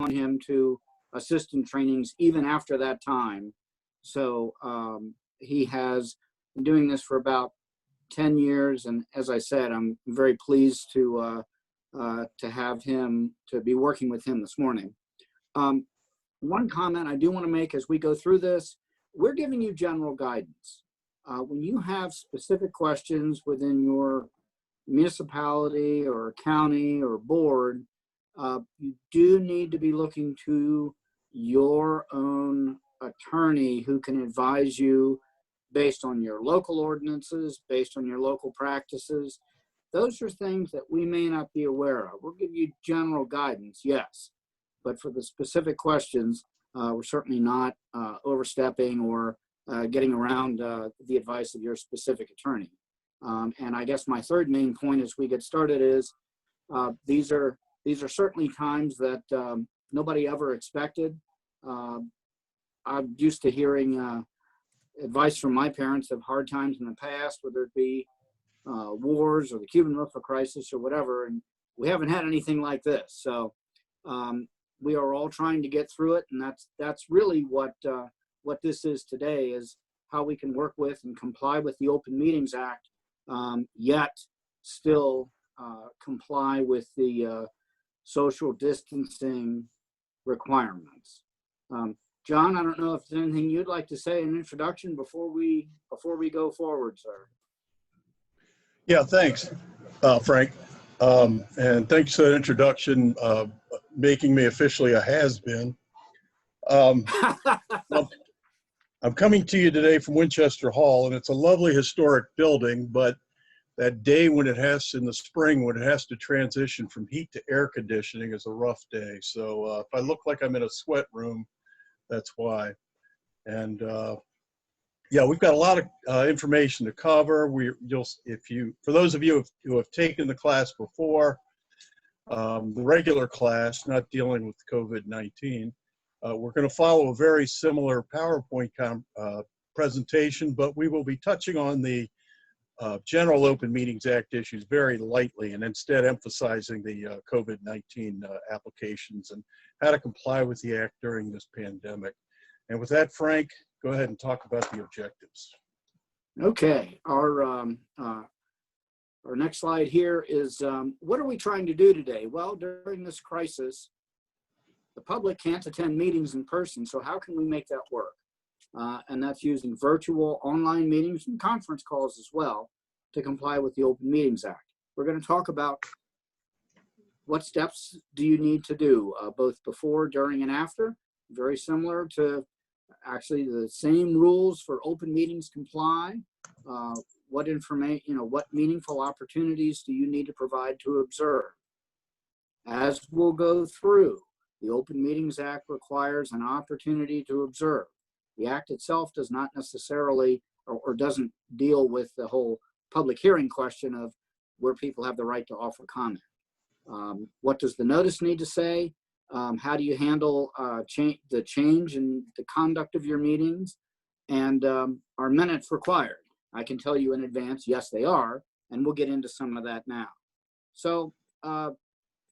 on him to assist in trainings even after that time. So he has been doing this for about 10 years. And as I said, I'm very pleased to have him, to be working with him this morning. One comment I do want to make as we go through this, we're giving you general guidance. When you have specific questions within your municipality or county or board, you do need to be looking to your own attorney who can advise you based on your local ordinances, based on your local practices. Those are things that we may not be aware of. We'll give you general guidance, yes, but for the specific questions, we're certainly not overstepping or getting around the advice of your specific attorney. And I guess my third main point as we get started is these are certainly times that nobody ever expected. I'm used to hearing advice from my parents of hard times in the past, whether it be wars or the Cuban Missile Crisis or whatever, and we haven't had anything like this. So we are all trying to get through it, and that's really what this is today, is how we can work with and comply with the Open Meetings Act, yet still comply with the social distancing requirements. John, I don't know if there's anything you'd like to say in introduction before we go forward, sir. Yeah, thanks, Frank. And thanks for that introduction, making me officially a has-been. I'm coming to you today from Winchester Hall, and it's a lovely historic building, but that day when it has, in the spring, when it has to transition from heat to air conditioning is a rough day. So if I look like I'm in a sweat room, that's why. And yeah, we've got a lot of information to cover. For those of you who have taken the class before, the regular class, not dealing with COVID-19, we're going to follow a very similar PowerPoint presentation, but we will be touching on the general Open Meetings Act issues very lightly, and instead emphasizing the COVID-19 applications and how to comply with the act during this pandemic. And with that, Frank, go ahead and talk about the objectives. Okay, our next slide here is what are we trying to do today? Well, during this crisis, the public can't attend meetings in person, so how can we make that work? And that's using virtual online meetings and conference calls as well to comply with the Open Meetings Act. We're going to talk about what steps do you need to do, both before, during, and after. Very similar to actually the same rules for open meetings comply. What information, what meaningful opportunities do you need to provide to observe? As we'll go through, the Open Meetings Act requires an opportunity to observe. The act itself does not necessarily, or doesn't deal with the whole public hearing question of where people have the right to offer comment. What does the notice need to say? How do you handle the change in the conduct of your meetings? And are minutes required? I can tell you in advance, yes, they are, and we'll get into some of that now. So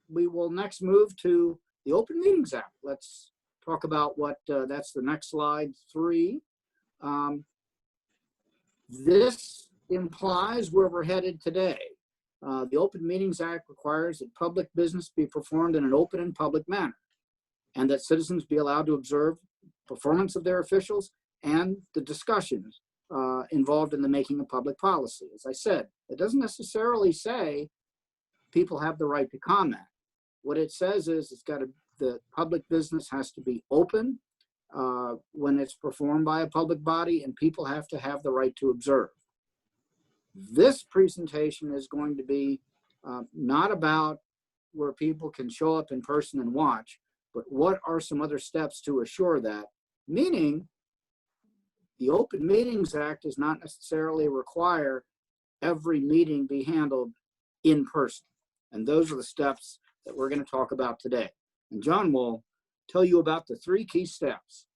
we will next move to the Open Meetings Act. Let's talk about what, that's the next slide, 3. This implies where we're headed today. The Open Meetings Act requires that public business be performed in an open and public manner, and that citizens be allowed to observe performance of their officials and the discussions involved in the making of public policy. As I said, it doesn't necessarily say people have the right to comment. What it says is the public business has to be open when it's performed by a public body, and people have to have the right to observe. This presentation is going to be not about where people can show up in person and watch, but what are some other steps to assure that? Meaning, the Open Meetings Act does not necessarily require every meeting be handled in person. And those are the steps that we're going to talk about today. And John will tell you about the 3 key steps.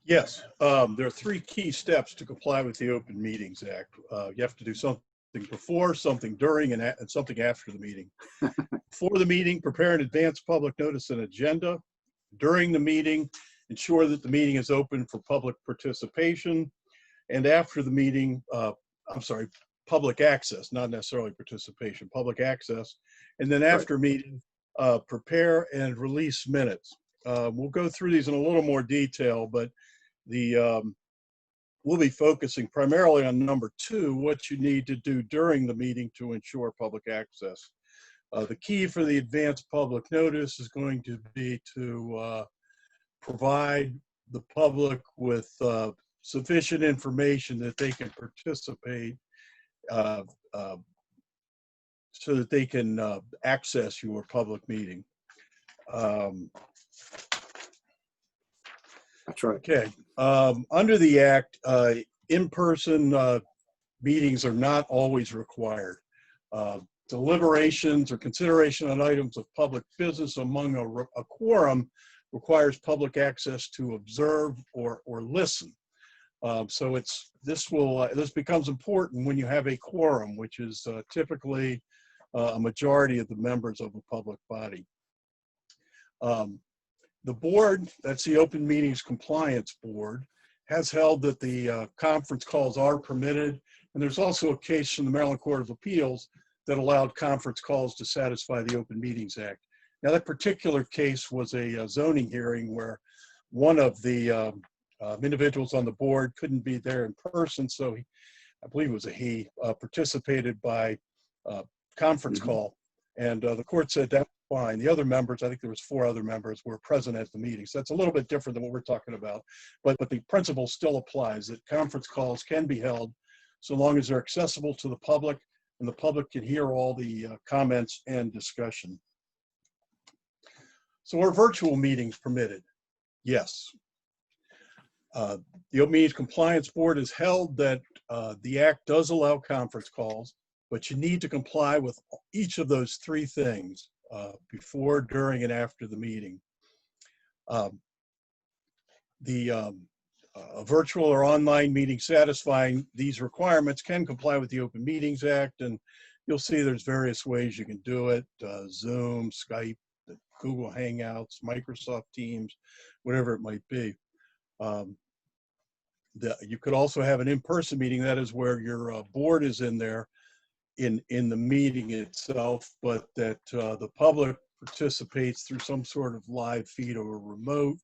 Yes, there are 3 key steps to comply with the Open Meetings Act. You have to do something before, something during, and something after the meeting. Before the meeting, prepare an advance public notice and agenda. During the meeting, ensure that the meeting is open for public participation. And after the meeting, public access, not necessarily participation, public access. And then after meeting, prepare and release minutes. We'll go through these in a little more detail, but we'll be focusing primarily on number 2, what you need to do during the meeting to ensure public access. The key for the advanced public notice is going to be to provide the public with sufficient information that they can participate so that they can access your public meeting. That's right. Okay. Under the Act, in-person meetings are not always required. Deliberations or consideration on items of public business among a quorum requires public access to observe or listen. So this becomes important when you have a quorum, which is typically a majority of the members of a public body. The board, that's the Open Meetings Compliance Board, has held that the conference calls are permitted, and there's also a case from the Maryland Court of Appeals that allowed conference calls to satisfy the Open Meetings Act. Now, that particular case was a zoning hearing where one of the individuals on the board couldn't be there in person, so I believe it was a he, participated by conference call, and the court said that was fine. The other members, I think there was 4 other members, were present at the meeting, so that's a little bit different than what we're talking about, but the principle still applies, that conference calls can be held so long as they're accessible to the public and the public can hear all the comments and discussion. So are virtual meetings permitted? Yes. The Open Meetings Compliance Board has held that the Act does allow conference calls, but you need to comply with each of those 3 things before, during, and after the meeting. A virtual or online meeting satisfying these requirements can comply with the Open Meetings Act, and you'll see there's various ways you can do it, Zoom, Skype, Google Hangouts, Microsoft Teams, whatever it might be. You could also have an in-person meeting, that is where your board is in there in the meeting itself, but that the public participates through some sort of live feed or remote.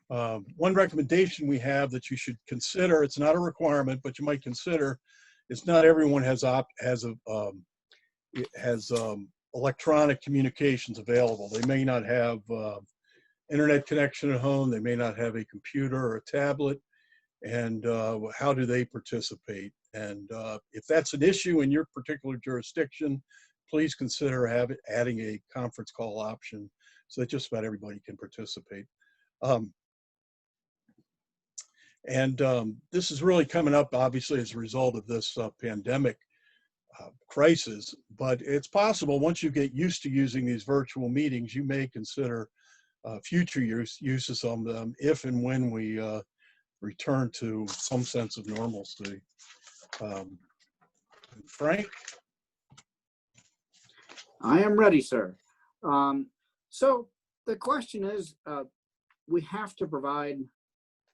One recommendation we have that you should consider, it's not a requirement, but you might consider, is not everyone has electronic communications available. They may not have internet connection at home, they may not have a computer or a tablet, and how do they participate? And if that's an issue in your particular jurisdiction, please consider adding a conference call option so that just about everybody can participate. This is really coming up, obviously, as a result of this pandemic crisis, but it's possible once you get used to using these virtual meetings, you may consider future uses of them if and when we return to some sense of normalcy. Frank? I am ready, sir. So the question is, we have to provide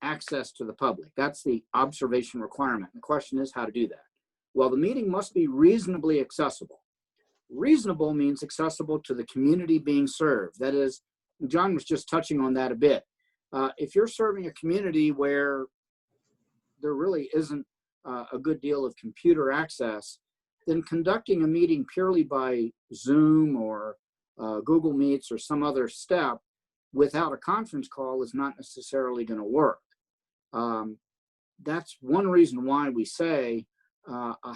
access to the public. That's the observation requirement. The question is how to do that. Well, the meeting must be reasonably accessible. Reasonable means accessible to the community being served. That is, John was just touching on that a bit. If you're serving a community where there really isn't a good deal of computer access, then conducting a meeting purely by Zoom or Google Meets or some other step without a conference call is not necessarily going to work. That's one reason why we say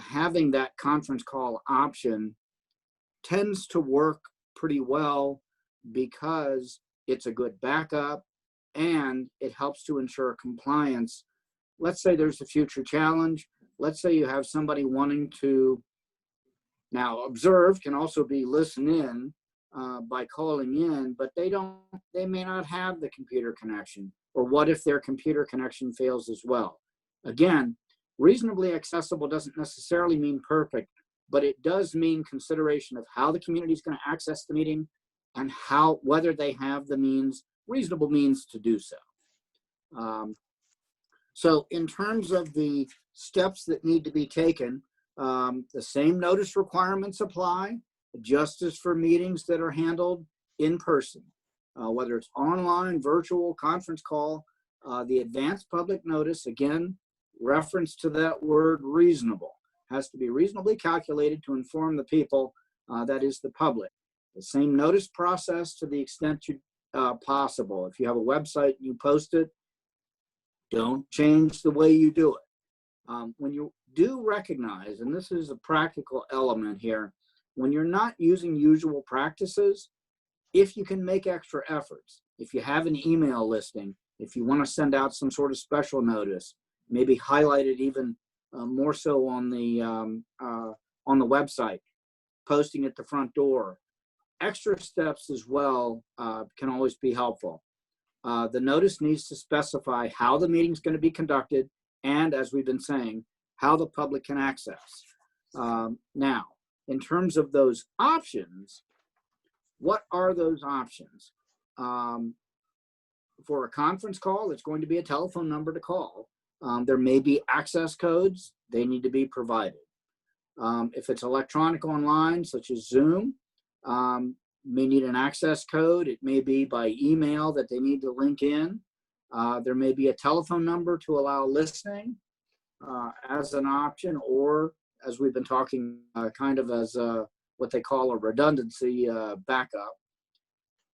having that conference call option tends to work pretty well because it's a good backup and it helps to ensure compliance. Let's say there's a future challenge. Let's say you have somebody wanting to now observe, can also be listen in by calling in, but they may not have the computer connection. Or what if their computer connection fails as well? Again, Reasonably accessible doesn't necessarily mean perfect, but it does mean consideration of how the community is going to access the meeting and whether they have the means, reasonable means to do so. So in terms of the steps that need to be taken, the same notice requirements apply, just as for meetings that are handled in person, whether it's online, virtual, conference call. The advanced public notice, again, reference to that word reasonable, has to be reasonably calculated to inform the people, that is the public. The same notice process to the extent possible. If you have a website, you post it, don't change the way you do it. When you do recognize, and this is a practical element here, when you're not using usual practices, if you can make extra efforts, if you have an email listing, if you want to send out some sort of special notice, maybe highlight it even more so on the website, posting at the front door. Extra steps as well can always be helpful. The notice needs to specify how the meeting is going to be conducted and, as we've been saying, how the public can access. Now, in terms of those options, what are those options? For a conference call, it's going to be a telephone number to call. There may be access codes. They need to be provided. If it's electronic online, such as Zoom, may need an access code. It may be by email that they need to link in. There may be a telephone number to allow listening as an option, or as we've been talking, kind of as what they call a redundancy backup.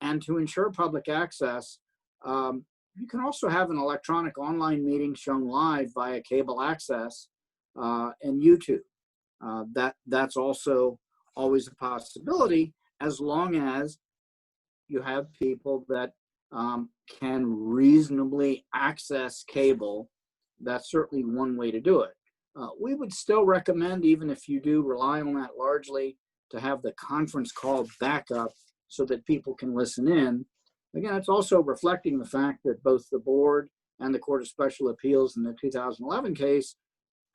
And to ensure public access, you can also have an electronic online meeting shown live via cable access and YouTube. That's also always a possibility, as long as you have people that can reasonably access cable. That's certainly one way to do it. We would still recommend, even if you do rely on that largely, to have the conference call backup so that people can listen in. Again, it's also reflecting the fact that both the board and the Court of Special Appeals in the 2011 case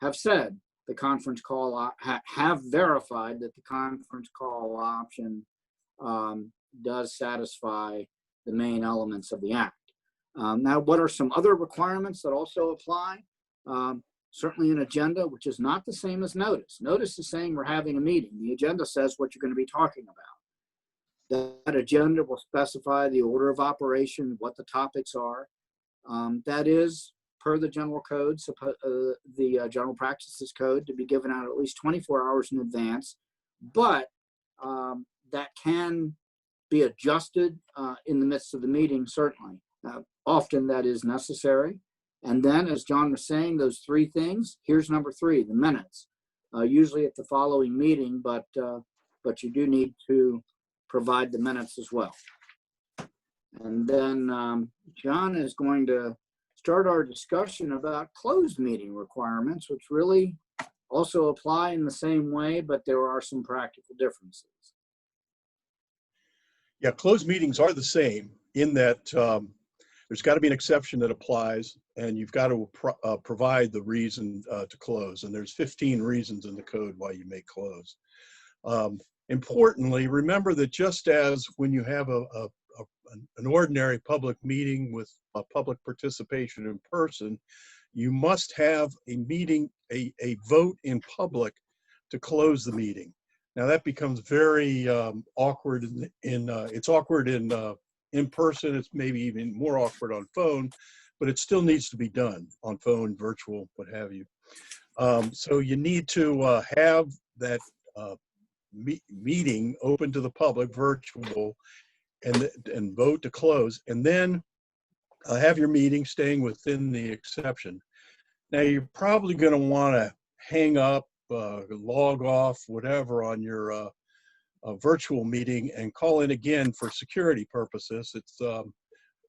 have said the conference call, have verified that the conference call option does satisfy the main elements of the Act. Now, what are some other requirements that also apply? Certainly an agenda, which is not the same as notice. Notice is saying we're having a meeting. The agenda says what you're going to be talking about. That agenda will specify the order of operation, what the topics are. That is, per the general code, the general practices code, to be given out at least 24 hours in advance. But that can be adjusted in the midst of the meeting, certainly. Often that is necessary. And then, as John was saying, those three things, here's number three, the minutes. Usually at the following meeting, but you do need to provide the minutes as well. And then John is going to start our discussion about closed meeting requirements, which really also apply in the same way, but there are some practical differences. Yeah, closed meetings are the same in that there's got to be an exception that applies, and you've got to provide the reason to close. And there's 15 reasons in the code why you may close. Importantly, remember that just as when you have an ordinary public meeting with public participation in person, you must have a meeting, a vote in public to close the meeting. Now that becomes very awkward it's awkward in person. It's maybe even more awkward on phone, but it still needs to be done on phone, virtual, what have you. So you need to have that meeting open to the public, virtual, and vote to close, and then have your meeting staying within the exception. Now you're probably going to want to hang up, log off, whatever on your virtual meeting and call in again for security purposes.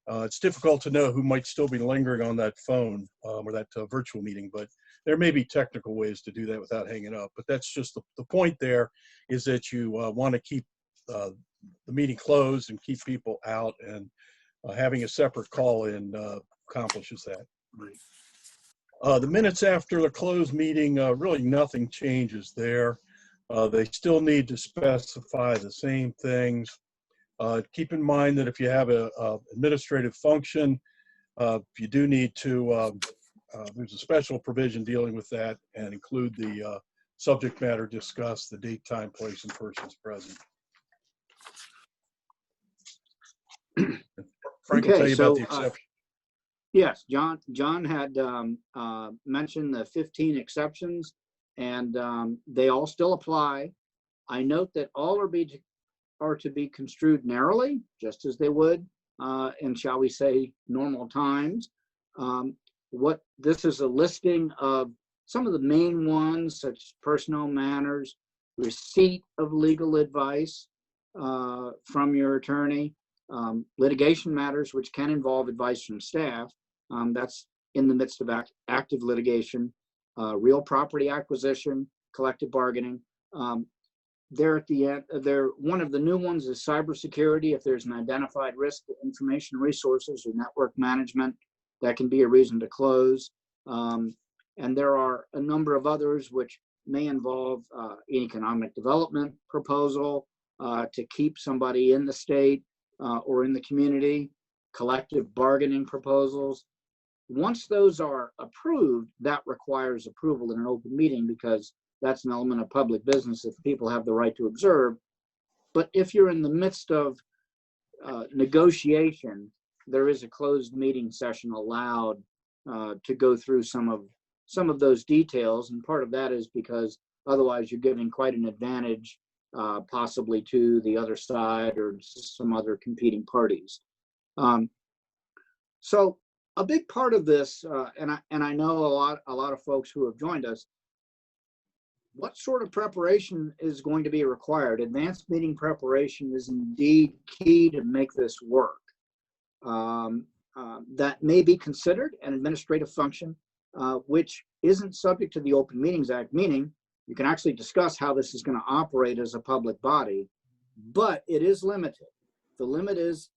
It's difficult to know who might still be lingering on that phone or that virtual meeting, but there may be technical ways to do that without hanging up. But that's just the point there, is that you want to keep the meeting closed and keep people out, and having a separate call in accomplishes that. Right. The minutes after the closed meeting, really nothing changes there. They still need to specify the same things. Keep in mind that if you have a administrative function, you do need to, there's a special provision dealing with that and include the subject matter discussed, the date, time, place, and persons present. Frank will tell Okay, you about so the exception. yes, John had mentioned the 15 exceptions, and they all still apply. I note that all are to be construed narrowly, just as they would in, shall we say, normal times. What this is a listing of some of the main ones, such as personnel matters, receipt of legal advice from your attorney, litigation matters, which can involve advice from staff. That's in the midst of active litigation, real property acquisition, collective bargaining. There at the end, one of the new ones is cybersecurity. If there's an identified risk to information resources or network management, that can be a reason to close. And there are a number of others which may involve economic development proposal to keep somebody in the state or in the community, collective bargaining proposals. Once those are approved, that requires approval in an open meeting because that's an element of public business that people have the right to observe. But if you're in the midst of negotiation, there is a closed meeting session allowed to go through some of those details. And part of that is because otherwise you're giving quite an advantage possibly to the other side or some other competing parties. So a big part of this, and I know a lot of folks who have joined us, what sort of preparation is going to be required? Advanced meeting preparation is indeed key to make this work. That may be considered an administrative function, which isn't subject to the Open Meetings Act, meaning you can actually discuss how this is going to operate as a public body, but it is limited. The limit is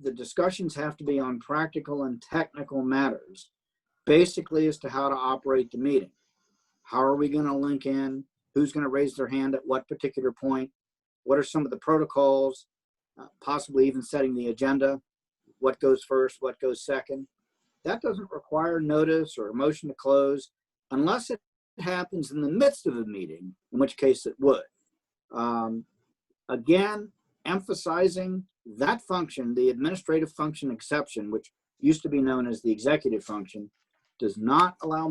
the discussions have to be on practical and technical matters, basically as to how to operate the meeting. How are we going to link in? Who's going to raise their hand at what particular point? What are some of the protocols? Possibly even setting the agenda. What goes first? What goes second? That doesn't require notice or a motion to close unless it happens in the midst of a meeting, in which case it would. Again, emphasizing that function, the administrative function exception, which used to be known as the executive function, does not allow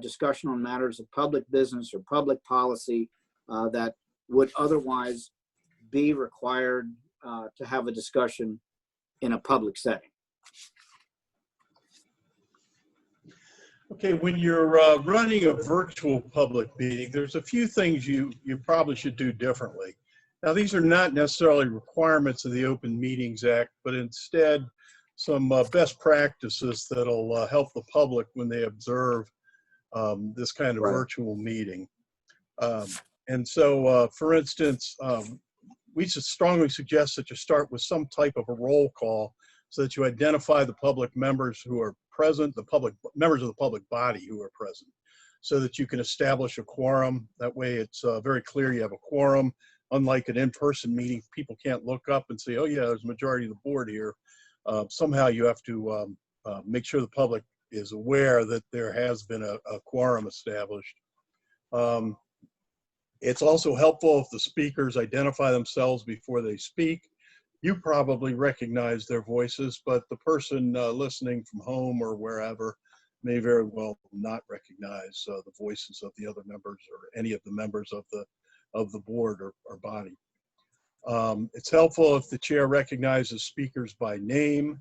discussion on matters of public business or public policy that would otherwise be required to have a discussion in a public setting. Okay, when you're running a virtual public meeting, there's a few things you probably should do differently. Now, these are not necessarily requirements of the Open Meetings Act, but instead some best practices that'll help the public when they observe this kind of virtual meeting. And so, for instance, we strongly suggest that you start with some type of a roll call so that you identify the public members who are present, members of the public body who are present, so that you can establish a quorum. That way it's very clear you have a quorum. Unlike an in-person meeting, people can't look up and say, oh yeah, there's a majority of the board here. Somehow you have to make sure the public is aware that there has been a quorum established. It's also helpful if the speakers identify themselves before they speak. You probably recognize their voices, but the person listening from home or wherever may very well not recognize the voices of the other members or any of the members of the board or body. It's helpful if the chair recognizes speakers by name.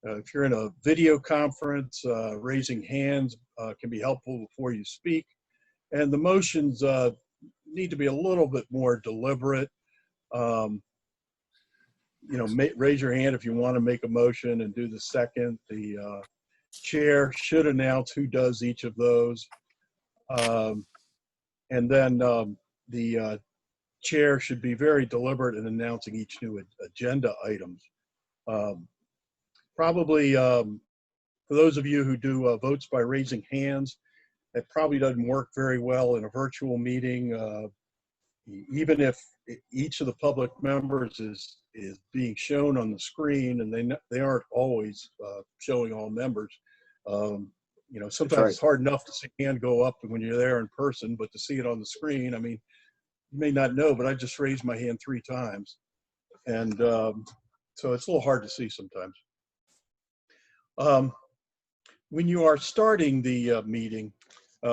If you're in a video conference, raising hands can be helpful before you speak. And the motions need to be a little bit more deliberate. Raise your hand if you want to make a motion and do the second. The chair should announce who does each of those. And then the chair should be very deliberate in announcing each new agenda items. Probably For those of you who do votes by raising hands, that probably doesn't work very well in a virtual meeting. Even if each of the public members is being shown on the screen, and they aren't always showing all members. You know, sometimes right. it's hard enough to see a hand go up when you're there in person, but to see it on the screen, I mean, you may not know, but I just raised my hand 3 times. And so it's a little hard to see sometimes. When you are starting the meeting,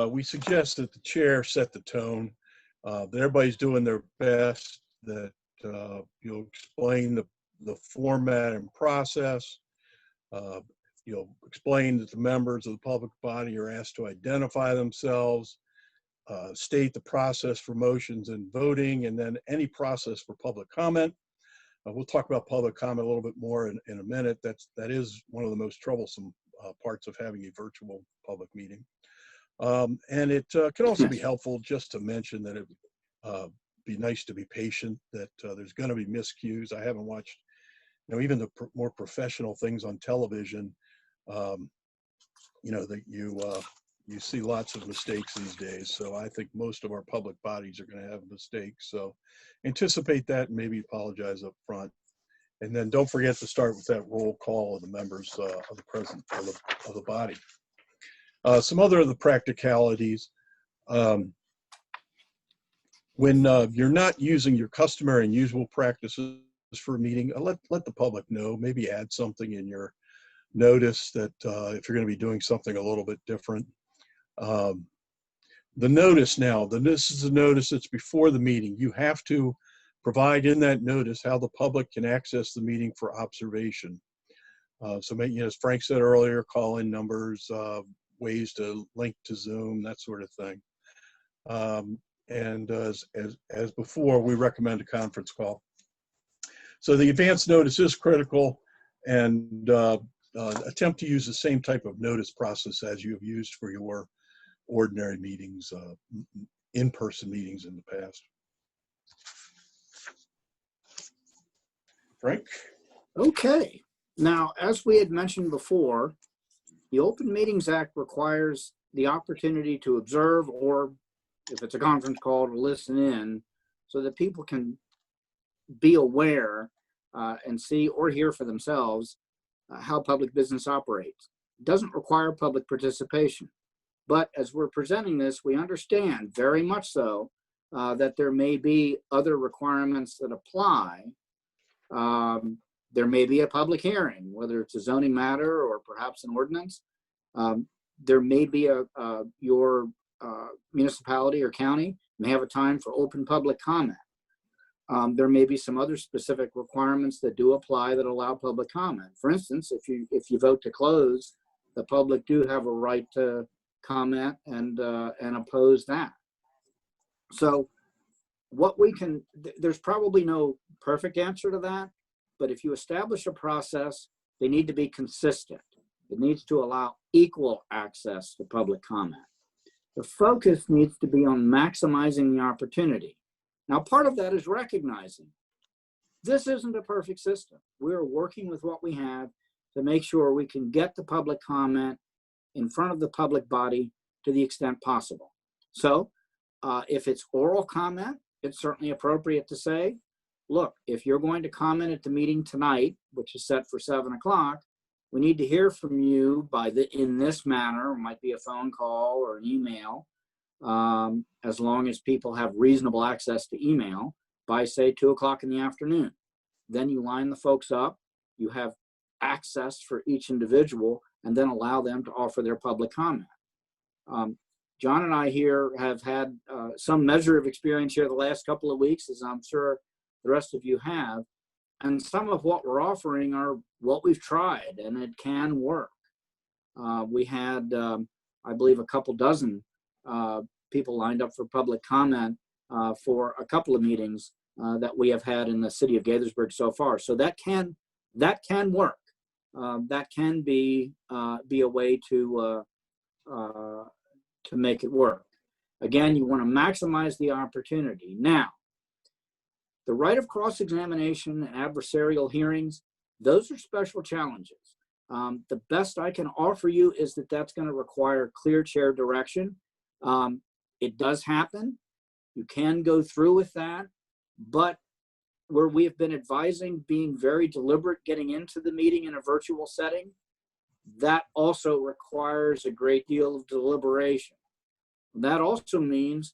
we suggest that the chair set the tone, that everybody's doing their best, that you'll explain the format and process. You'll explain that the members of the public body are asked to identify themselves, state the process for motions and voting, and then any process for public comment. We'll talk about public comment a little bit more in a minute. That is one of the most troublesome parts of having a virtual public meeting. And it can also be helpful just to mention that it would be nice to be patient, that there's going to be miscues. I haven't watched, you know, even the more professional things on television, you know, that you see lots of mistakes these days. So I think most of our public bodies are going to have mistakes. So anticipate that and maybe apologize up front. And then don't forget to start with that roll call of the members of the body. Some other of the practicalities. When you're not using your customary and usual practices for a meeting, let the public know. Maybe add something in your notice that if you're going to be doing something a little bit different. The notice now, this is the notice that's before the meeting. You have to provide in that notice how the public can access the meeting for observation. So maybe, you know, as Frank said earlier, call-in numbers, ways to link to Zoom, that sort of thing. And as before, we recommend a conference call. So the advance notice is critical, and attempt to use the same type of notice process as you have used for your ordinary meetings, in-person meetings in the past. Frank? Okay. Now, as we had mentioned before, the Open Meetings Act requires the opportunity to observe, or if it's a conference call, to listen in, so that people can be aware and see or hear for themselves how public business operates. It doesn't require public participation. But as we're presenting this, we understand very much so that there may be other requirements that apply. There may be a public hearing, whether it's a zoning matter or perhaps an ordinance. There may be your municipality or county may have a time for open public comment. There may be some other specific requirements that do apply that allow public comment. For instance, if you vote to close, the public do have a right to comment and oppose that. So what we can, there's probably no perfect answer to that, but if you establish a process, they need to be consistent. It needs to allow equal access to public comment. The focus needs to be on maximizing the opportunity. Now, part of that is recognizing this isn't a perfect system. We're working with what we have to make sure we can get the public comment in front of the public body to the extent possible. So if it's oral comment, it's certainly appropriate to say, look, if you're going to comment at the meeting tonight, which is set for 7 o'clock, we need to hear from you in this manner. It might be a phone call or an email, as long as people have reasonable access to email by, say, 2 o'clock in the afternoon. Then you line the folks up, you have access for each individual, and then allow them to offer their public comment. John and I here have had some measure of experience here the last couple of weeks, as I'm sure the rest of you have. And some of what we're offering are what we've tried, and it can work. We had, I believe, a couple dozen people lined up for public comment for a couple of meetings that we have had in the city of Gaithersburg so far. So that can work. That can be a way to make it work. Again, you want to maximize the opportunity. Now, the right of cross-examination and adversarial hearings, those are special challenges. The best I can offer you is that that's going to require clear chair direction. It does happen. You can go through with that, but where we have been advising being very deliberate getting into the meeting in a virtual setting, that also requires a great deal of deliberation. That also means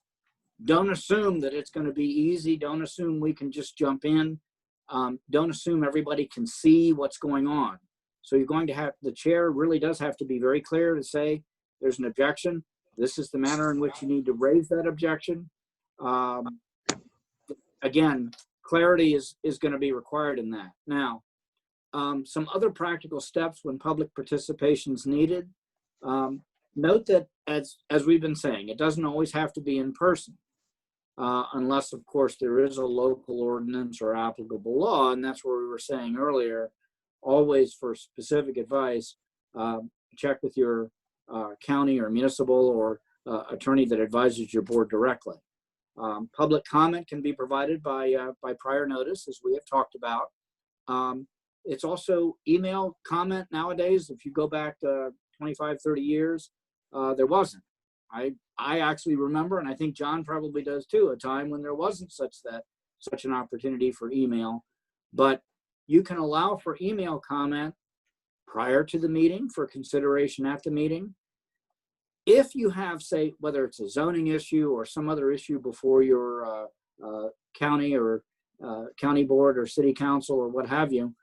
don't assume that it's going to be easy. Don't assume we can just jump in. Don't assume everybody can see what's going on. So you're going to have, the chair really does have to be very clear to say, there's an objection. This is the manner in which you need to raise that objection. Again, clarity is going to be required in that. Now, some other practical steps when public participation is needed. Note that as we've been saying, it doesn't always have to be in person, unless, of course, there is a local ordinance or applicable law, and that's where we were saying earlier, always for specific advice, check with your county or municipal or attorney that advises your board directly. Public comment can be provided by prior notice, as we have talked about. It's also email comment nowadays. If you go back 25, 30 years, there wasn't. I actually remember, and I think John probably does too, a time when there wasn't such an opportunity for email. But you can allow for email comment prior to the meeting for consideration at the meeting. If you have, say, whether it's a zoning issue or some other issue before your county or county board or city council or what have you,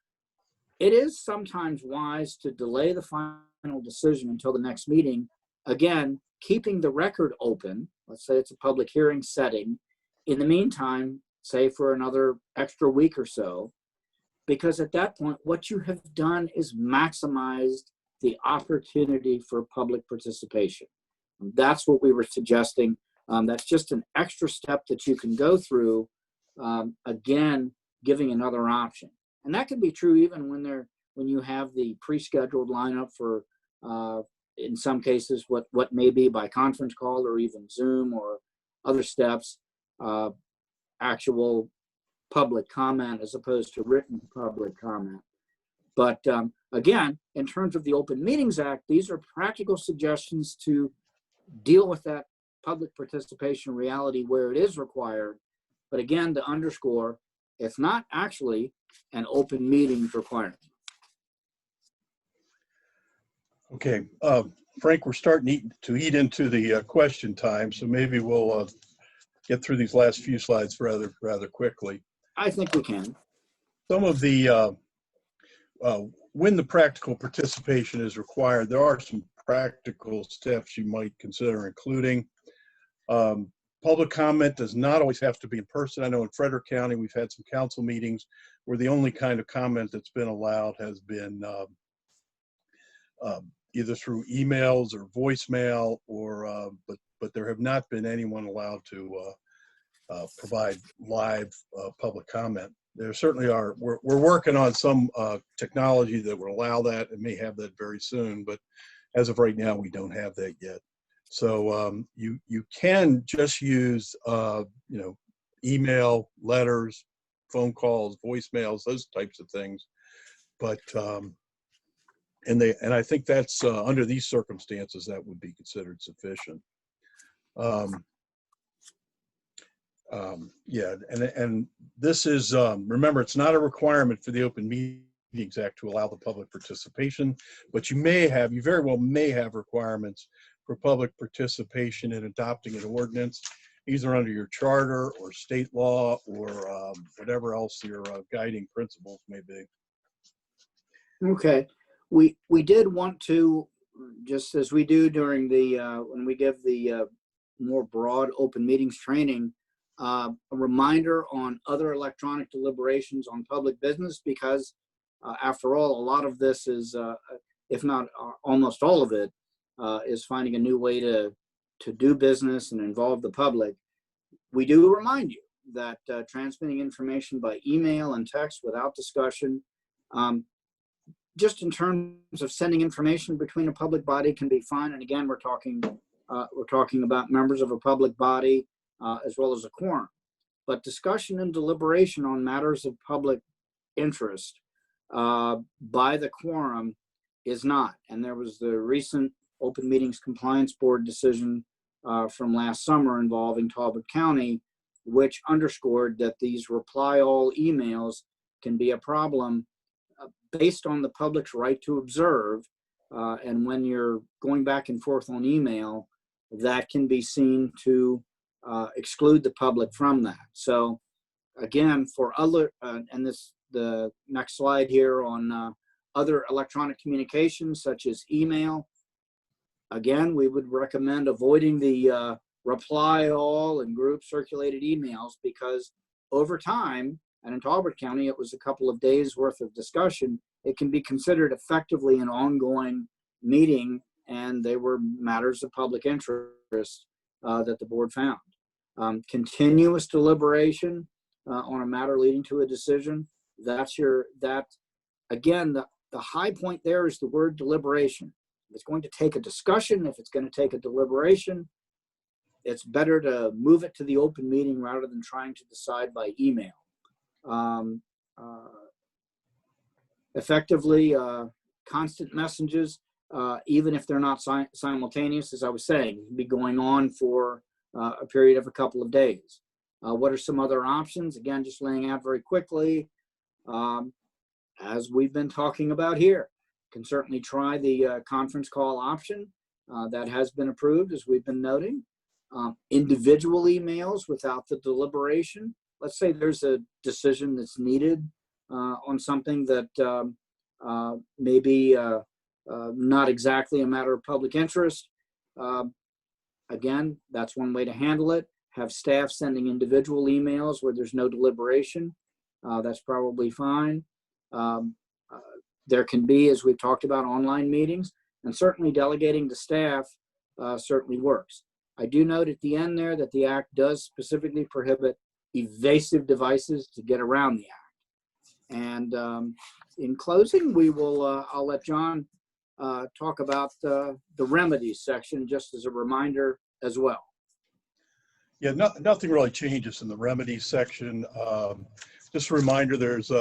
it is sometimes wise to delay the final decision until the next meeting. Again, keeping the record open. Let's say it's a public hearing setting. In the meantime, say for another extra week or so, because at that point, what you have done is maximized the opportunity for public participation. And that's what we were suggesting. That's just an extra step that you can go through, again, giving another option. And that can be true even when you have the pre-scheduled lineup for, in some cases, what may be by conference call or even Zoom or other steps, actual public comment as opposed to written public comment. But again, in terms of the Open Meetings Act, these are practical suggestions to deal with that public participation reality where it is required. But again, to underscore, it's not actually an open meetings requirement. Okay, Frank, we're starting to eat into the question time, so maybe we'll get through these last few slides rather quickly. I think we can. Some of the, when the practical participation is required, there are some practical steps you might consider including. Public comment does not always have to be in person. I know in Frederick County, we've had some council meetings where the only kind of comment that's been allowed has been either through emails or voicemail, or but there have not been anyone allowed to provide live public comment. There certainly are. We're working on some technology that will allow that and may have that very soon, but as of right now, we don't have that yet. So you can just use email, letters, phone calls, voicemails, those types of things. But and I think that's under these circumstances that would be considered sufficient. Yeah, and this is remember, it's not a requirement for the Open Meetings Act to allow the public participation, but you very well may have requirements for public participation in adopting an ordinance, either under your charter or state law or whatever else your guiding principles may be. Okay, we did want to, just as we do during the when we give the more broad open meetings training, a reminder on other electronic deliberations on public business, because after all, a lot of this is, if not almost all of it, is finding a new way to do business and involve the public. We do remind you that transmitting information by email and text without discussion, just in terms of sending information between a public body, can be fine. And again, we're talking about members of a public body as well as a quorum. But discussion and deliberation on matters of public interest by the quorum is not. And there was the recent Open Meetings Compliance Board decision from last summer involving Talbot County, which underscored that these reply all emails can be a problem based on the public's right to observe. And when you're going back and forth on email, that can be seen to exclude the public from that. So again, for other, and the next slide here on other electronic communications such as email, again, we would recommend avoiding the reply all and group circulated emails, because over time, and in Talbot County, it was a couple of days worth of discussion, it can be considered effectively an ongoing meeting, and they were matters of public interest that the board found. Continuous deliberation on a matter leading to a decision, again, the high point there is the word deliberation. If it's going to take a discussion, if it's going to take a deliberation, it's better to move it to the open meeting rather than trying to decide by email. Effectively, constant messages, even if they're not simultaneous, as I was saying, be going on for a period of a couple of days. What are some other options? Again, just laying out very quickly, as we've been talking about here. Can certainly try the conference call option that has been approved, as we've been noting. Individual emails without the deliberation. Let's say there's a decision that's needed on something that may be not exactly a matter of public interest. Again, that's one way to handle it. Have staff sending individual emails where there's no deliberation. That's probably fine. There can be, as we've talked about, online meetings, and certainly delegating to staff certainly works. I do note at the end there that the Act does specifically prohibit evasive devices to get around the Act. And in closing, I'll let John talk about the remedies section, just as a reminder as well. Yeah, nothing really changes in the remedies section. Just a reminder, there's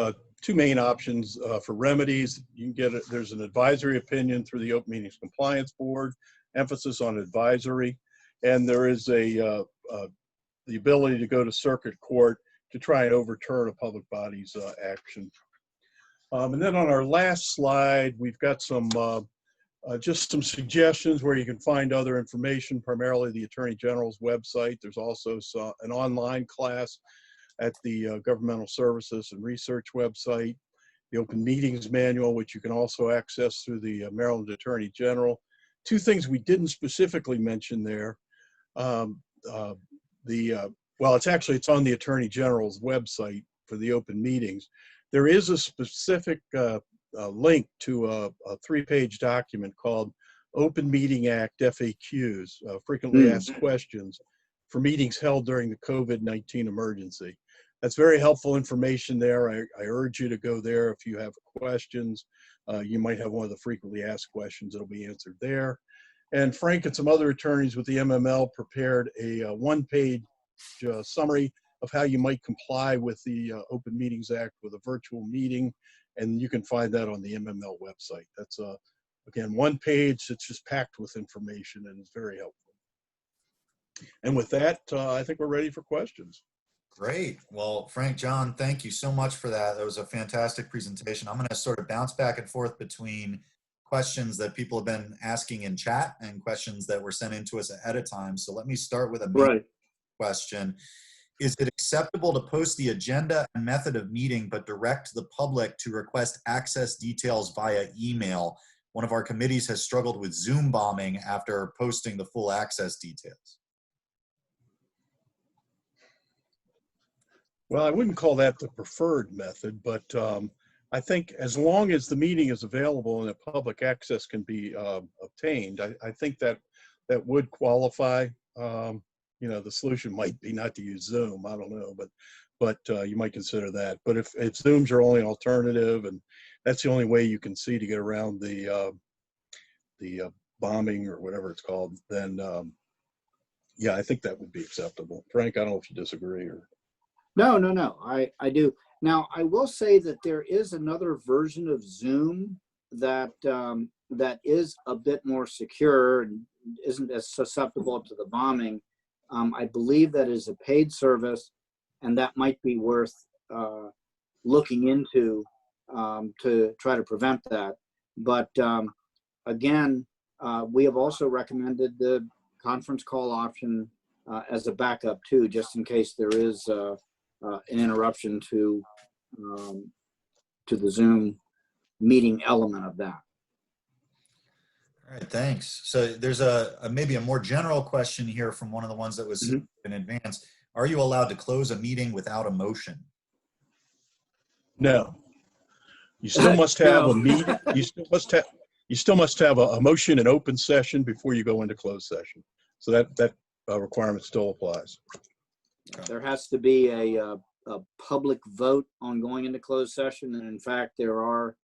two main options for remedies. You can get there's an advisory opinion through the Open Meetings Compliance Board, emphasis on advisory, and there is the ability to go to circuit court to try and overturn a public body's action. And then on our last slide, we've got some just some suggestions where you can find other information, primarily the Attorney General's website. There's also an online class at the Governmental Services and Research website, the Open Meetings Manual, which you can also access through the Maryland Attorney General. Two things we didn't specifically mention there. Well, it's on the Attorney General's website for the open meetings. There is a specific link to a 3-page document called Open Meeting Act FAQs, frequently asked questions for meetings held during the COVID-19 emergency. That's very helpful information there. I urge you to go there if you have questions. You might have one of the frequently asked questions that'll be answered there. And Frank and some other attorneys with the MML prepared a 1-page summary of how you might comply with the Open Meetings Act with a virtual meeting. And you can find that on the MML website. That's, again, 1 page that's just packed with information and is very helpful. And with that, I think we're ready for questions. Great. Well, Frank, John, thank you so much for that. That was a fantastic presentation. I'm going to sort of bounce back and forth between questions that people have been asking in chat and questions that were sent in to us ahead of time. So let me start with a question. Is it acceptable to post the agenda and method of meeting, but direct the public to request access details via email? One of our committees has struggled with Zoom bombing after posting the full access details. Well, I wouldn't call that the preferred method, but I think as long as the meeting is available and that public access can be obtained, I think that would qualify. You know, the solution might be not to use Zoom. I don't know, but you might consider that. But if Zoom's your only alternative and that's the only way you can see to get around the bombing or whatever it's called, then yeah, I think that would be acceptable. Frank, I don't know if you disagree or. No, I do. Now, I will say that there is another version of Zoom that that is a bit more secure and isn't as susceptible to the bombing, I believe that is a paid service, and that might be worth looking into to try to prevent that. But again, we have also recommended the conference call option as a backup too, just in case there is an interruption to the Zoom meeting element of that. All right, thanks. So there's maybe a more general question here from one of the ones that was submitted in advance. Are you allowed to close a meeting without a motion? No. You still must have No. a meeting. You still must have a motion in open session before you go into closed session. So that requirement still applies. There has to be a public vote on going into closed session. And in fact, there are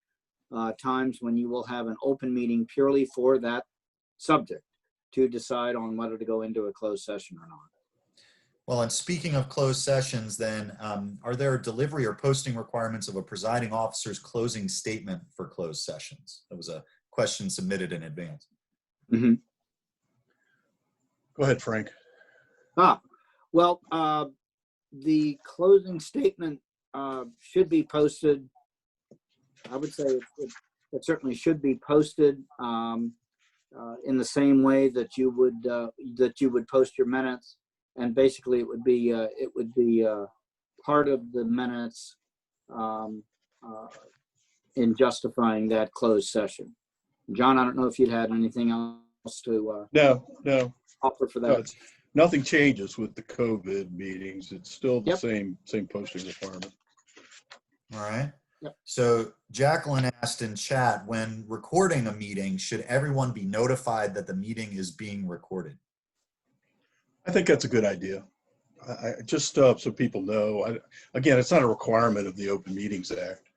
times when you will have an open meeting purely for that subject to decide on whether to go into a closed session or not. Well, and speaking of closed sessions, then, are there delivery or posting requirements of a presiding officer's closing statement for closed sessions? That was a question submitted in advance. Mm-hmm. Go ahead, Frank. Well, the closing statement should be posted. I would say it certainly should be posted in the same way that you would post your minutes, and basically it would be part of the minutes in justifying that closed session. John, I don't know if you'd had anything else to No. offer for that. No, nothing changes with the COVID meetings. It's still the Yep. same posting requirement. All right. Yep. So Jacqueline asked in chat, when recording a meeting, should everyone be notified that the meeting is being recorded? I think that's a good idea. Just so people know. Again, it's not a requirement of the Open Meetings Act,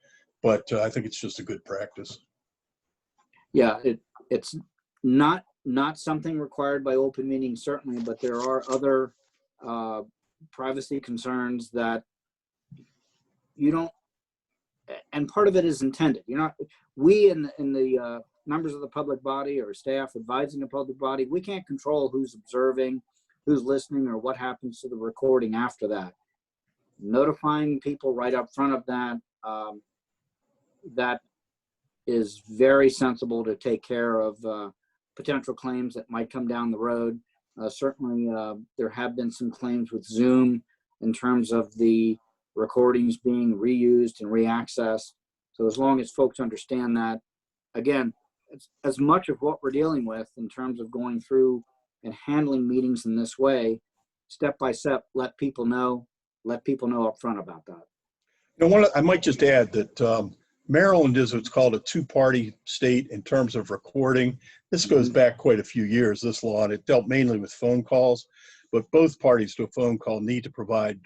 but I think it's just a good practice. Yeah, it's not something required by open meetings, certainly, but there are other privacy concerns that you don't, and part of it is intended. We in the members of the public body or staff advising the public body, we can't control who's observing, who's listening, or what happens to the recording after that. Notifying people right up front of that, that is very sensible to take care of potential claims that might come down the road. Certainly, there have been some claims with Zoom in terms of the recordings being reused and reaccessed. So as long as folks understand that, again, it's as much of what we're dealing with in terms of going through and handling meetings in this way, step by step, let people know up front about that. I might just add that Maryland is what's called a two-party state in terms of recording. This goes back quite a few years, this law, and it dealt mainly with phone calls. But both parties to a phone call need to provide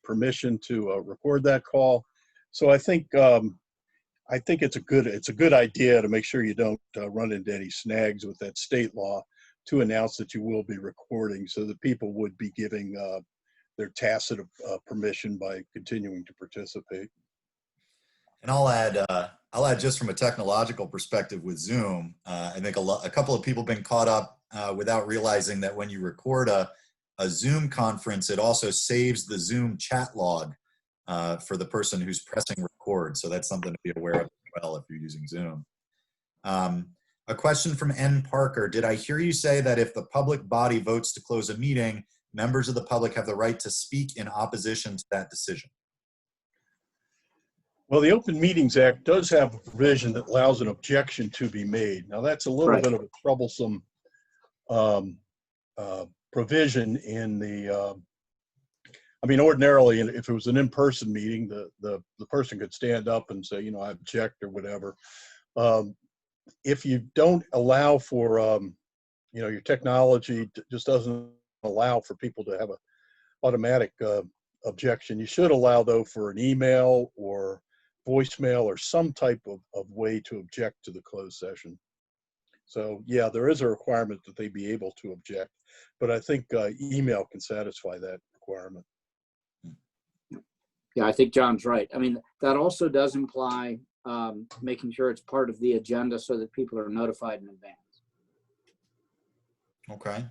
permission to record that call. So I think it's a good idea to make sure you don't run into any snags with that state law to announce that you will be recording, so that people would be giving their tacit permission by continuing to participate. And I'll add just from a technological perspective with Zoom, I think a couple of people have been caught up without realizing that when you record a Zoom conference, it also saves the Zoom chat log for the person who's pressing record. So that's something to be aware of as well if you're using Zoom. A question from N. Parker. Did I hear you say that if the public body votes to close a meeting, members of the public have the right to speak in opposition to that decision? Well, the Open Meetings Act does have a provision that allows an objection to be made. Now, that's a little bit of a troublesome provision in the, ordinarily, if it was an in-person meeting, the person could stand up and say, I object or whatever. If you don't allow for, your technology just doesn't allow for people to have an automatic objection. You should allow, though, for an email or voicemail or some type of way to object to the closed session. So yeah, there is a requirement that they be able to object, but I think email can satisfy that requirement. Yeah, I think John's right. That also does imply making sure it's part of the agenda so that people are notified in advance. Okay.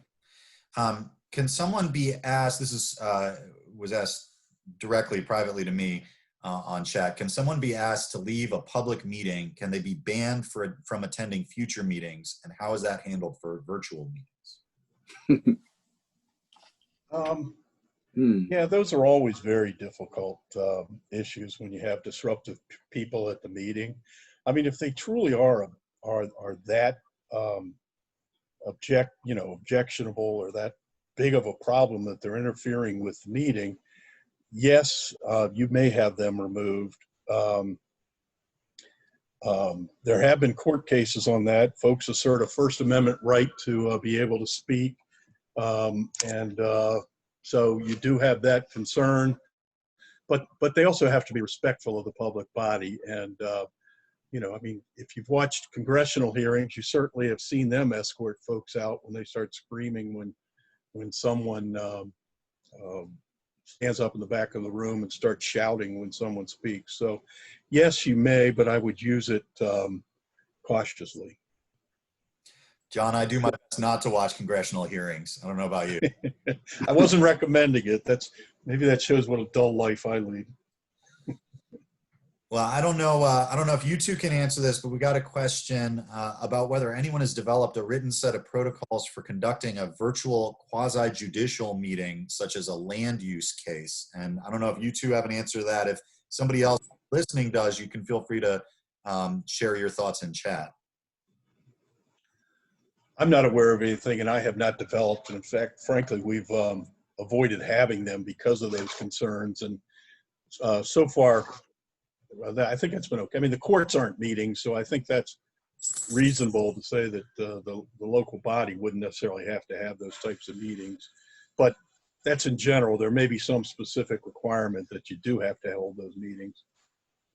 Can someone be asked, this is, was asked directly, privately to me on chat. Can someone be asked to leave a public meeting? Can they be banned from attending future meetings? And how is that handled for virtual meetings? Yeah, those are always very difficult issues when you have disruptive people at the meeting. I mean, if they truly are that objectionable or that big of a problem that they're interfering with the meeting, yes, you may have them removed. There have been court cases on that. Folks assert a First Amendment right to be able to speak. So you do have that concern, but they also have to be respectful of the public body. And, I mean, if you've watched congressional hearings, you certainly have seen them escort folks out when they start screaming when someone stands up in the back of the room and starts shouting when someone speaks. So yes, you may, but I would use it cautiously. John, I do my best not to watch congressional hearings. I don't know about you. I wasn't recommending it. Maybe that shows what a dull life I lead. Well, I don't know if you two can answer this, but we got a question about whether anyone has developed a written set of protocols for conducting a virtual quasi-judicial meeting, such as a land use case. And I don't know if you two have an answer to that. If somebody else listening does, you can feel free to share your thoughts in chat. I'm not aware of anything, and I have not developed. And in fact, frankly, we've avoided having them because of those concerns. And so far, I think it's been okay. I mean, the courts aren't meeting, so I think that's reasonable to say that the local body wouldn't necessarily have to have those types of meetings. But that's in general. There may be some specific requirement that you do have to hold those meetings.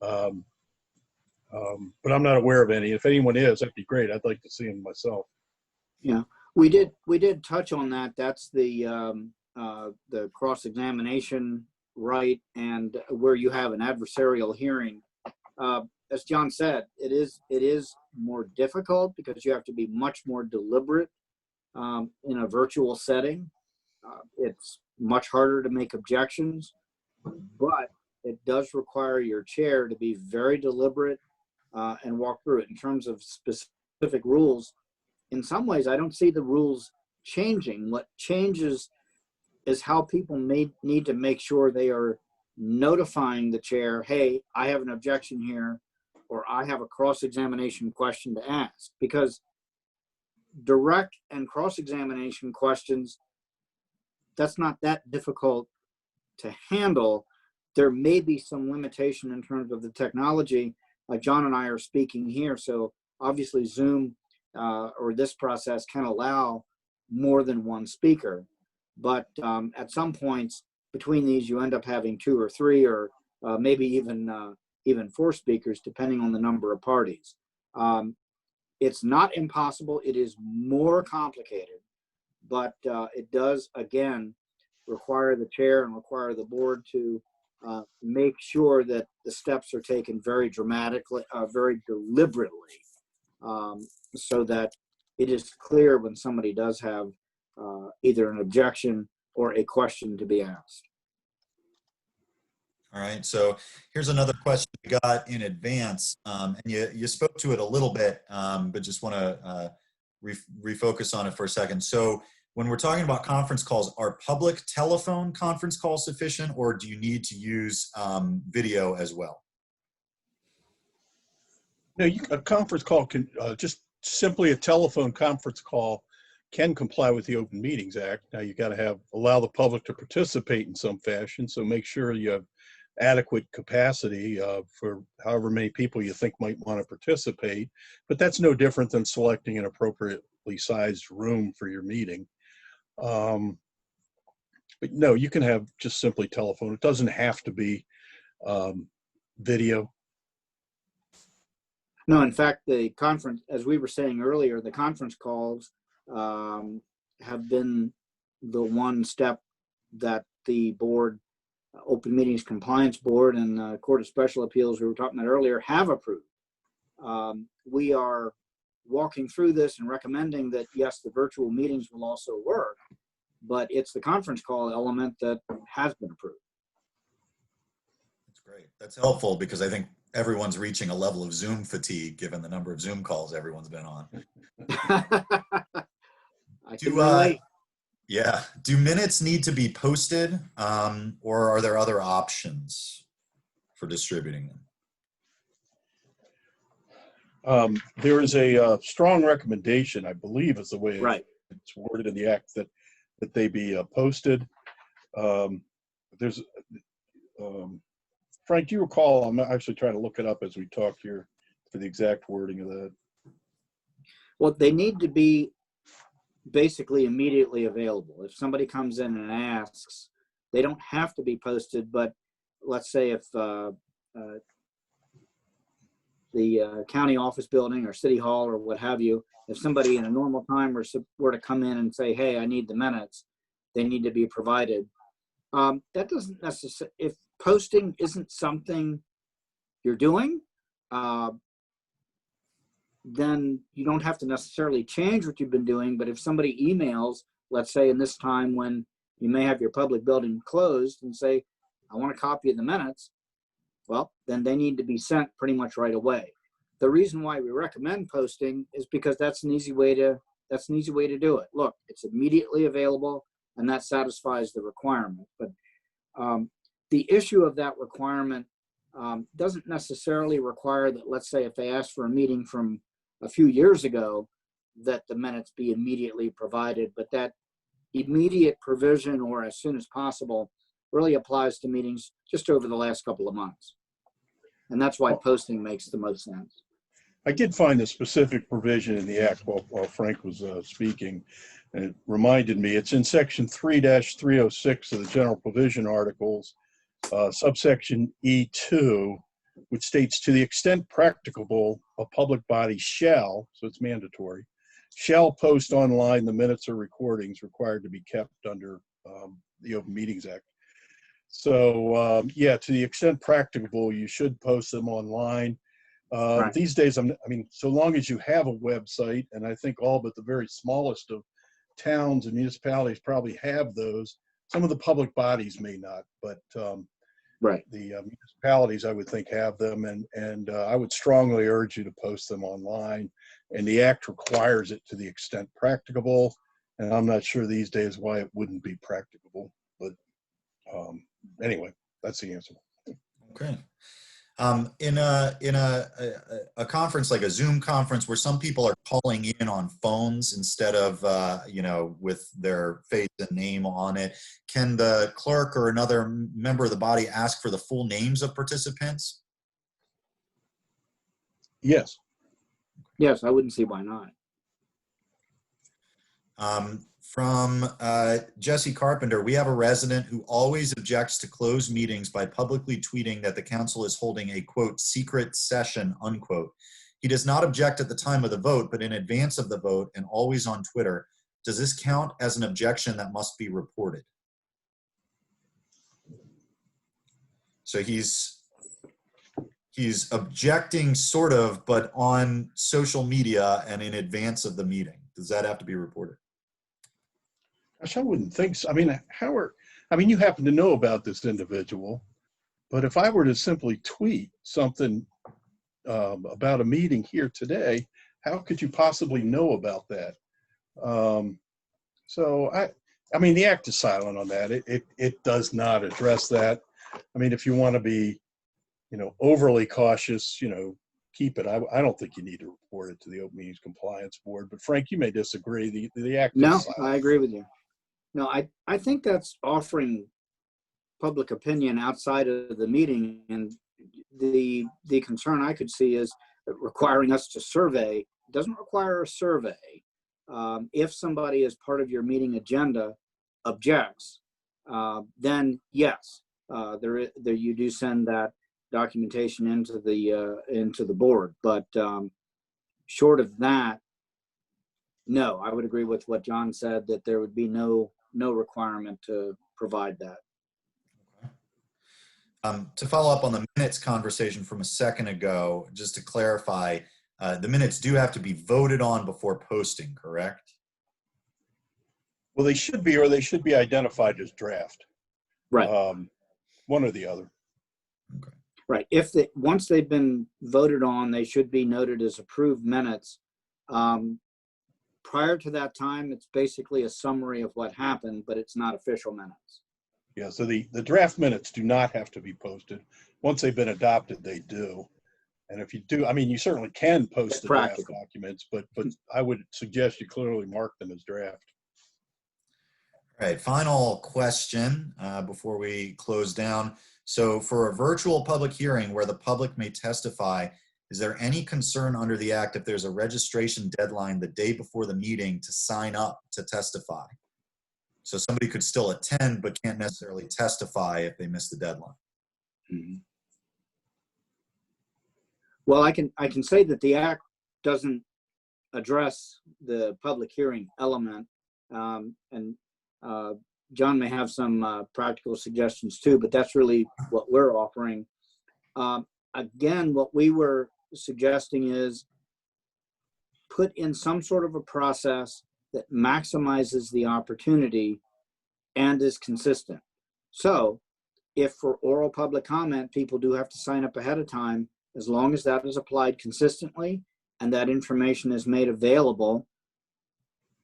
But I'm not aware of any. If anyone is, that'd be great. I'd like to see them myself. Yeah, we did touch on that. That's the cross-examination right, and where you have an adversarial hearing. As John said, it is more difficult because you have to be much more deliberate in a virtual setting. It's much harder to make objections, but it does require your chair to be very deliberate and walk through it. In terms of specific rules, in some ways, I don't see the rules changing. What changes is how people need to make sure they are notifying the chair, hey, I have an objection here, or I have a cross-examination question to ask. Because direct and cross-examination questions, that's not that difficult to handle. There may be some limitation in terms of the technology. Like John and I are speaking here, so obviously Zoom or this process can allow more than one speaker. But at some points between these, you end up having 2 or 3 or maybe even 4 speakers, depending on the number of parties. It's not impossible. It is more complicated, but it does, again, require the chair and require the board to make sure that the steps are taken very dramatically, very deliberately, so that it is clear when somebody does have either an objection or a question to be asked. All right, so here's another question we got in advance, and you spoke to it a little bit, but just want to refocus on it for a second. So when we're talking about conference calls, are public telephone conference calls sufficient, or do you need to use video as well? No, a conference call can just simply a telephone conference call can comply with the Open Meetings Act. Now you got to allow the public to participate in some fashion. So make sure you have adequate capacity for however many people you think might want to participate. But that's no different than selecting an appropriately sized room for your meeting. But no, you can have just simply telephone. It doesn't have to be video. No, in fact, the conference, as we were saying earlier, the conference calls have been the one step that the board Open Meetings Compliance Board and the Court of Special Appeals we were talking about earlier have approved. We are walking through this and recommending that, yes, the virtual meetings will also work, but it's the conference call element that has been approved. That's great. That's helpful because I think everyone's reaching a level of Zoom fatigue given the number of Zoom calls everyone's been on. I can relate. Yeah. Do minutes need to be posted, or are there other options for distributing them? There is a strong recommendation, I believe is the way Right. it's worded in the act, that they be posted. There's Frank, do you recall? I'm actually trying to look it up as we talk here for the exact wording of that. Well, they need to be basically immediately available. If somebody comes in and asks, they don't have to be posted, but let's say if the county office building or city hall or what have you, if somebody in a normal time were to come in and say, hey, I need the minutes, they need to be provided. That doesn't necessarily, if posting isn't something you're doing, then you don't have to necessarily change what you've been doing. But if somebody emails, let's say in this time when you may have your public building closed, and say, I want a copy of the minutes, well, then they need to be sent pretty much right away. The reason why we recommend posting is because that's an easy way to do it. Look, it's immediately available, and that satisfies the requirement. But the issue of that requirement doesn't necessarily require that, let's say if they ask for a meeting from a few years ago, that the minutes be immediately provided, but that immediate provision, or as soon as possible, really applies to meetings just over the last couple of months. And that's why posting makes the most sense. I did find a specific provision in the act while Frank was speaking, and it reminded me, it's in section 3-306 of the general provision articles, subsection E2, which states, to the extent practicable, a public body shall, so it's mandatory, shall post online the minutes or recordings required to be kept under the Open Meetings Act. So yeah, to the extent practicable, you should post them online. Right. These days, I mean, so long as you have a website, and I think all but the very smallest of towns and municipalities probably have those. Some of the public bodies may not, but Right. the municipalities, I would think, have them, and I would strongly urge you to post them online. And the act requires it to the extent practicable, and I'm not sure these days why it wouldn't be practicable. But anyway, that's the answer. Okay. In a conference like a Zoom conference where some people are calling in on phones instead of with their face and name on it, can the clerk or another member of the body ask for the full names of participants? Yes. Yes, I wouldn't see why not. From Jesse Carpenter, we have a resident who always objects to closed meetings by publicly tweeting that the council is holding a, quote, secret session, unquote. He does not object at the time of the vote, but in advance of the vote and always on Twitter. Does this count as an objection that must be reported? So he's objecting sort of, but on social media and in advance of the meeting. Does that have to be reported? Gosh, I wouldn't think so. I mean, you happen to know about this individual, but if I were to simply tweet something about a meeting here today, how could you possibly know about that? So I mean, the act is silent on that. It does not address that. I mean, if you want to be, overly cautious, keep it. I don't think you need to report it to the Open Meetings Compliance Board. But Frank, you may disagree. The act No, is silent. I agree with you. No, I think that's offering public opinion outside of the meeting, and the concern I could see is requiring us to survey. It doesn't require a survey. If somebody as part of your meeting agenda objects, then yes, there you do send that documentation into the board. But short of that, no, I would agree with what John said, that there would be no requirement to provide that. To follow up on the minutes conversation from a second ago, just to clarify, the minutes do have to be voted on before posting, correct? Well, they should be, or they should be identified as draft. Right. One or the other. Okay. Right. Once they've been voted on, they should be noted as approved minutes. Prior to that time, it's basically a summary of what happened, but it's not official minutes. Yeah, so the draft minutes do not have to be posted. Once they've been adopted, they do. And if you do, I mean, you certainly can post the draft documents, but I would suggest you clearly mark them as draft. All right, final question before we close down. So for a virtual public hearing where the public may testify, is there any concern under the Act if there's a registration deadline the day before the meeting to sign up to testify? So somebody could still attend but can't necessarily testify if they miss the deadline. Mm-hmm. Well, I can say that the Act doesn't address the public hearing element, and John may have some practical suggestions too, but that's really what we're offering. Again, what we were suggesting is put in some sort of a process that maximizes the opportunity and is consistent. So if for oral public comment, people do have to sign up ahead of time, as long as that is applied consistently and that information is made available,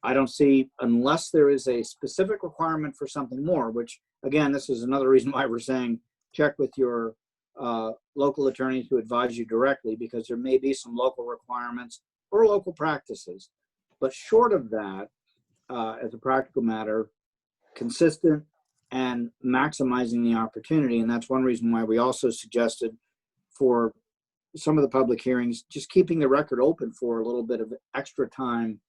I don't see, unless there is a specific requirement for something more, which again, this is another reason why we're saying check with your local attorneys who advise you directly, because there may be some local requirements or local practices. But short of that, as a practical matter, consistent and maximizing the opportunity. And that's one reason why we also suggested for some of the public hearings, just keeping the record open for a little bit of extra time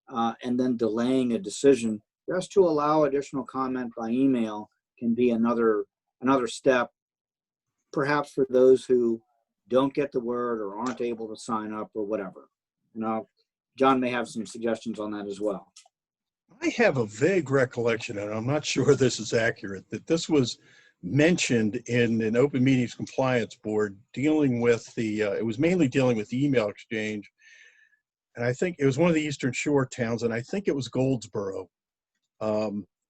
and then delaying a decision just to allow additional comment by email can be another step, perhaps for those who don't get the word or aren't able to sign up or whatever. John may have some suggestions on that as well. I have a vague recollection, and I'm not sure this is accurate, that this was mentioned in an Open Meetings Compliance Board dealing with it was mainly dealing with the email exchange. And I think it was one of the Eastern Shore towns, and I think it was Goldsboro,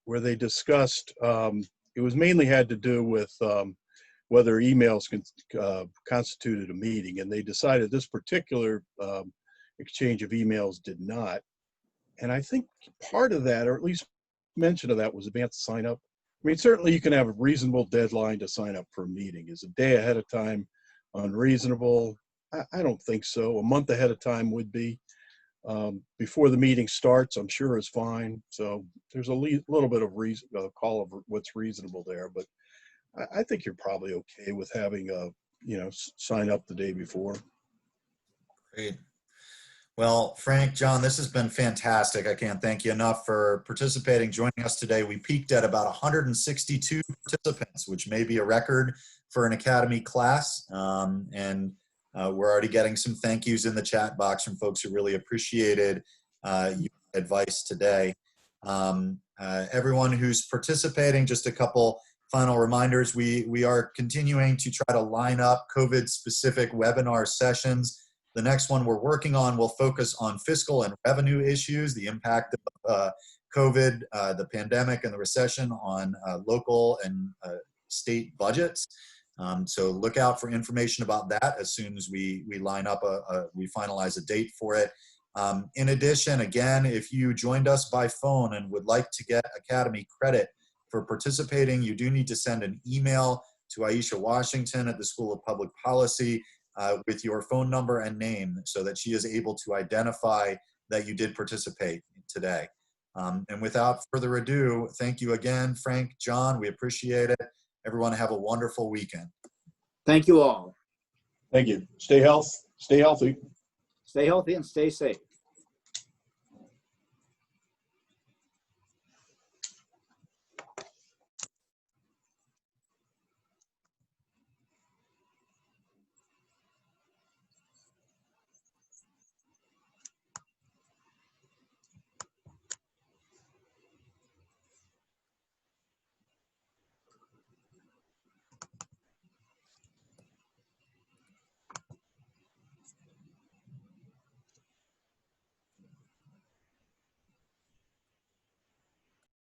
where they discussed, it was mainly had to do with whether emails constituted a meeting. And they decided this particular exchange of emails did not. And I think part of that, or at least mention of that, was advanced sign up. I mean, certainly you can have a reasonable deadline to sign up for a meeting. Is a day ahead of time unreasonable? I don't think so. A month ahead of time would be. Before the meeting starts, I'm sure is fine. So there's a little bit of call of what's reasonable there. But I think you're probably okay with having sign up the day before. Great. Well, Frank, John, this has been fantastic. I can't thank you enough for participating, joining us today. We peaked at about 162 participants, which may be a record for an Academy class. And we're already getting some thank yous in the chat box from folks who really appreciated your advice today. Everyone who's participating, just a couple final reminders. We are continuing to try to line up COVID-specific webinar sessions. The next one we're working on will focus on fiscal and revenue issues, the impact of COVID, the pandemic and the recession on local and state budgets. So look out for information about that as soon as we line up, we finalize a date for it. In addition, again, if you joined us by phone and would like to get Academy credit for participating, you do need to send an email to Aisha Washington at the School of Public Policy with your phone number and name so that she is able to identify that you did participate today. And without further ado, thank you again, Frank, John, we appreciate it. Everyone have a wonderful weekend. Thank you all. Thank you. Stay healthy. Stay healthy and stay safe.